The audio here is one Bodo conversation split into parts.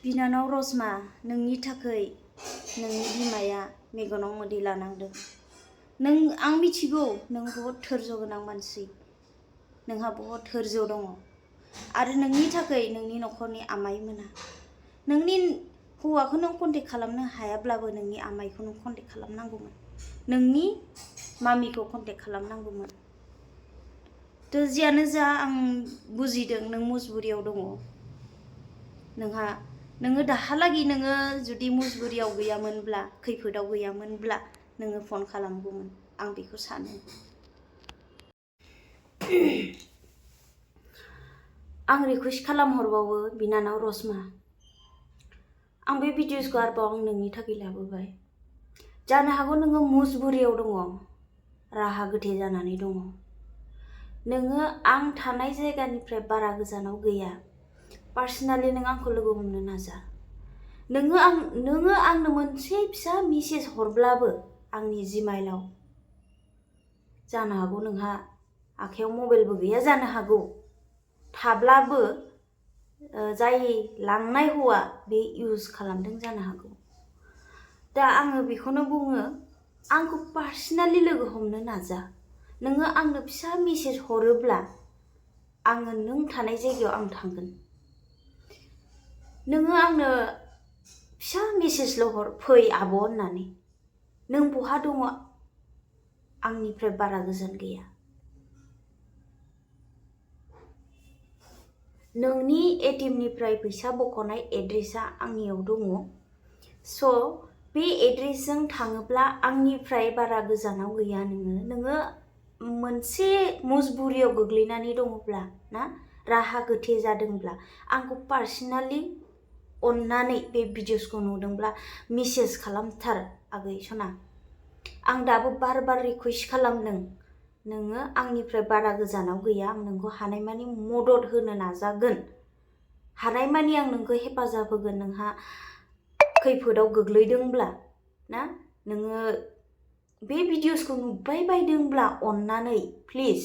बिनानाव रसमा, नोंनि थाखाय नोंनि बिमाया मेगनाव मोदै लानांदों। आं मिथिगौ नों बहुत धैर्य गोनां मानसि, नोंहा बहुत धैर्य दङ आरो नोंनि थाखाय नोंनि न'खरनि आमाइमोना नोंनि हौवाखौ नों कन्टेक्ट खालामनो हायाब्लाबो नोंनि आमाइखौ नों कन्टेक्ट खालामनांगौमोन, नोंनि मामिखौ कन्टेक्ट खालामनांगौमोन। थ' जियानो जा आं बुजिदों नों मजबुरियाव दङ। नोङो दाहालागि नोङो जुदि मजबुरियाव गैयामोनब्ला, खैफोदाव गैयामोनब्ला नोङो फन खालामगौमोन, आं बेखौ सानो। आं रिकुवेस्ट खालामहरबावो बिनानाव रसमा, आं बे भिडिअसखौ आरोबाव आं नोंनि थाखाय लाबोबाय। जानो हागौ नोङो मजबुरियाव दङ, राहा गोथे जानानै दङ। नोङो आं थानाय जायगानिफ्राय बारा गोजानाव गैया। पार्सनेलि नों आंखौ लोगो हमनो नाजा। नोङो आंनो मोनसे फिसा मेसेज हरब्लाबो आंनि जिमेइलाव, जानो हागौ नोंहा आखायाव मबाइलबो गैया जानो हागौ, थाब्लाबो जाय लांनाय हौवा बे इउज खालामदों जानो हागौ। दा आङो बेखौनो बुङो, आंखौ पार्सनेलि लोगो हमनो नाजा। नोङो आंनो फिसा मेसेज हरोब्ला आङो नों थानाय जायगायाव आं थांगोन। नोङो आंनो फिसा मेसेजल' हर, फै आब' होननानै। नों बहा दङ आंनिफ्राय बारा गोजान गैया। नोंनि एटिएमनिफ्राय फैसा बख'नाय एड्रेसा आंनियाव दङ। स' बे एड्रेसजों थाङोब्ला आंनिफ्राय बारा गोजानाव गैया। नोङो मोनसे मजबुरियाव गोग्लैनानै दङब्ला ना, राहा गोथे जादोंब्ला आंखौ पार्सनेलि अन्नानै बे भिडिअसखौ नुदोंब्ला मेसेज खालामथार आगै सना। आं दाबो बार बार रिकुवेस्ट खालामदों, नोङो आंनिफ्राय बारा गोजानाव गैया। आं नोंखौ हानायमानि मदद होनो नाजागोन, हानायमानि आं नोंखौ हेफाजाब होगोन। नोंहा खैफोदाव गोग्लैदोंब्ला ना, नोङो बे भिडिअसखौ नुबाय बायदोंब्ला अन्नानै प्लिज,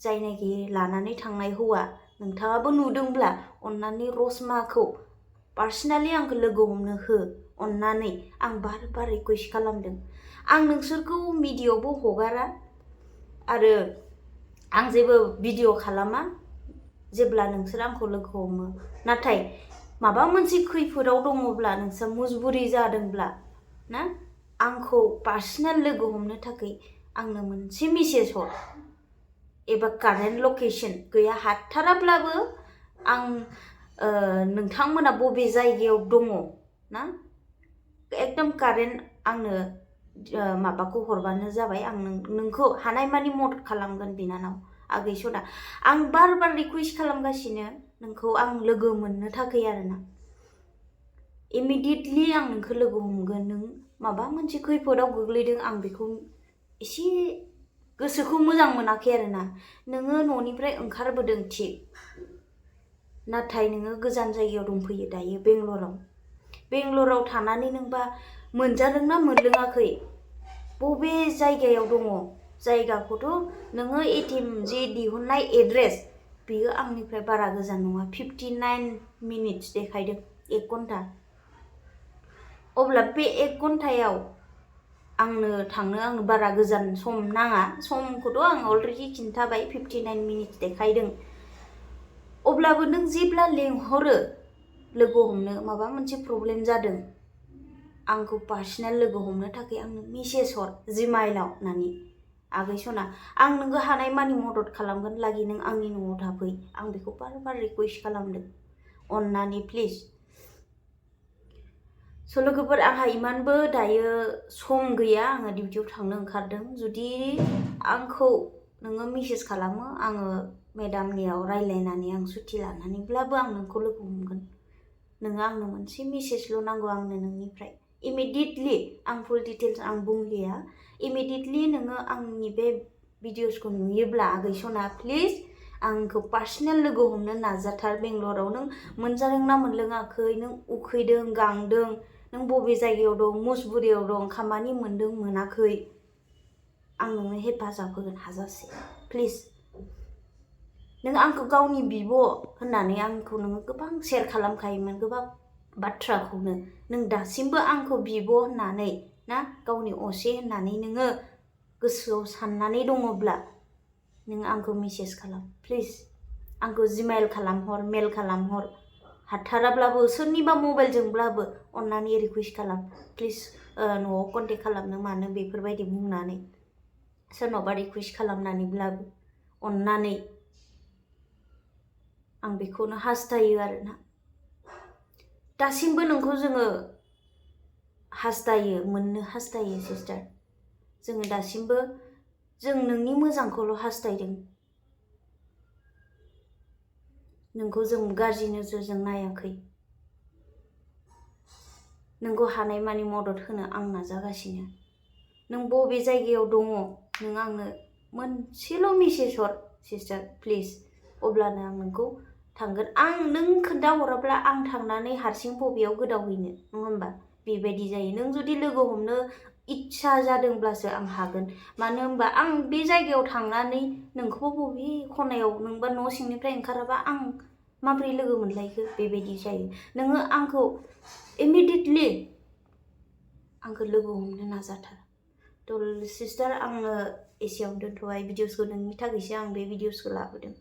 जायनाखि लानानै थांनाय हौवा नोंथाङाबो नुदोंब्ला अन्नानै रसमाखौ पार्सनेलि आंखौ लोगो हमनो हो अन्नानै। आं बार बार रिकुवेस्ट खालामदों। आं नोंसोरखौ मिडियायावबो हगारा आरो आं जेबो भिडिअ खालामा जेब्ला नोंसोर आंखौ लोगो हमो। नाथाय माबा मोनसे खैफोदाव दङब्ला, नोंसोर मजबुरि जादोंब्ला ना, आंखौ पार्सनेल लोगो हमनो थाखाय आंनो मोनसे मेसेज हर एबा कारेन्ट लकेसन गैया हाथाराब्लाबो आं नोंथांमोना बबे जायगायाव दङ ना, एकदम कारेन्ट आंनो माबाखौ हरबानो जाबाय। आं नोंखौ हानायमानि मदद खालामगोन बिनानाव आगै सना। आं बार बार रिकुवेस्ट खालामगासिनो नोंखौ आं लोगो मोननो थाखाय आरोना। इमिडियेटलि आं नोंखौ लोगो हमगोन। नों माबा मोनसे खैफोदाव गोग्लैदों, आं बेखौ एसे गोसोखौ मोजां मोनाखै आरोना। नोङो न'निफ्राय ओंखारबोदों थिग, नाथाय नोङो गोजान जायगायाव दंफैयो दायो बेंगलराव थानानै नोंबा मोनजादोंना मोनलोङाखै, बबे जायगायाव दङ, जायगाखौथ' नोङो एटिएम जे दिहुननाय एड्रेस बेयो आंनिफ्राय बारा गोजान नङा। 59 मिनिट्स देखायदों, 1 घन्टा। अब्ला बे 1 घन्टायाव आंनो बारा गोजान सम नाङा। समखौथ' आं अलरेडि खिन्थाबाय, 59 मिनिट्स देखायदों। अब्लाबो नों जेब्ला लेंहरो लोगो हमनो, माबा मोनसे प्रब्लेम जादों, आंखौ पार्सनेल लोगो हमनो थाखाय आंनो मेसेज हर जिमेइलाव होननानै। आगै सना, आं नोंखौ हानायमानि मदद खालामगोन लागि नों आंनि न'आव थाफै। आं बेखौ बार बार रिकुवेस्ट खालामदों अन्नानै प्लिज। स' लोगोफोर, आंहा इमानबो दायो सम गैया, आङो डिउटियाव थांनो ओंखारदों। जुदि आंखौ नोङो मेसेज खालामो, आङो मेडामनियाव रायज्लायनानै आं सुटि लानानैब्लाबो आं नोंखौ लोगो हमगोन। नोङो आंनो मोनसे मेसेजल' नांगौ आंनो नोंनिफ्राय इमिडियेटलि। आं फुल डिटेल्स आं बुंलिया। इमिडियेटलि नोङो आंनि बे भिडिअसखौ नुयोब्ला आगै सना प्लिज आंखौ पार्सनेल लोगो हमनो नाजाथार। बेंगलराव नों मोनजादोंना मोनलोङाखै, नों उखैदों गांदों, नों बबे जायगायाव दं, मजबुरियाव दं, खामानि मोनदों मोनाखै, आं नोंनो हेफाजाब होगोन हाजासे प्लिज। नों आंखौ गावनि बिब' होननानै आंखौ नोङो गोबां शेयार खालामखायोमोन, गोबां बाथ्राखौनो नों दासिमबो आंखौ बिब' होननानै ना गावनि असे होननानै नोङो गोसोआव साननानै दङब्ला नों आंखौ मेसेज खालाम प्लिज। आंखौ जिमेल खालामहर, मेल खालामहर। हाथाराब्लाबो सोरनिबा मबाइलजोंब्लाबो अननानै रिकुवेस्ट खालाम प्लिज। न'आव कन्टेक्ट खालामनो मानो बेफोरबायदि बुंनानै सोरनावबा रिकुवेस्ट खालामनानैब्लाबो अननानै आं बेखौनो हास्थायो आरोना। दासिमबो नोंखौ जोङो हास्थायो, मोननो हास्थायो सिस्टार। जोङो दासिमबो जों नोंनि मोजांखौल' हास्थायदों। नोंखौ जों गाज्रि नोजोरजों नायाखै। नोंखौ हानायमानि मदद होनो आं नाजागासिनो। नों बबे जायगायाव दङ नों आंनो मोनसेल' मेसेज हर सिस्टार प्लिज। अब्लानो आं नोंखौ थांगोन। नों खोन्थाहराब्ला आं थांनानै हारसिं बबेयाव गोदावहैनो, नङा होमबा? बेबायदि जायो। नों जुदि लोगो हमनो इच्छा जादोंब्लासो आं हागोन। मानो होनबा आं बे जायगायाव थांनानै नोंखौ बबे खनायाव नोंबा न' सिंनिफ्राय ओंखाराबा आं माबोरै लोगो मोनलायखो? बेबायदि जायो। नोङो आंखौ इमिडियेटलि आंखौ लोगो हमनो नाजाथार। थ' सिस्टार आङो एसेयावनो दोनथ'बाय भिडिअसखौ। नोंनि थाखायसो आं बे भिडिअसखौ लाबोदों।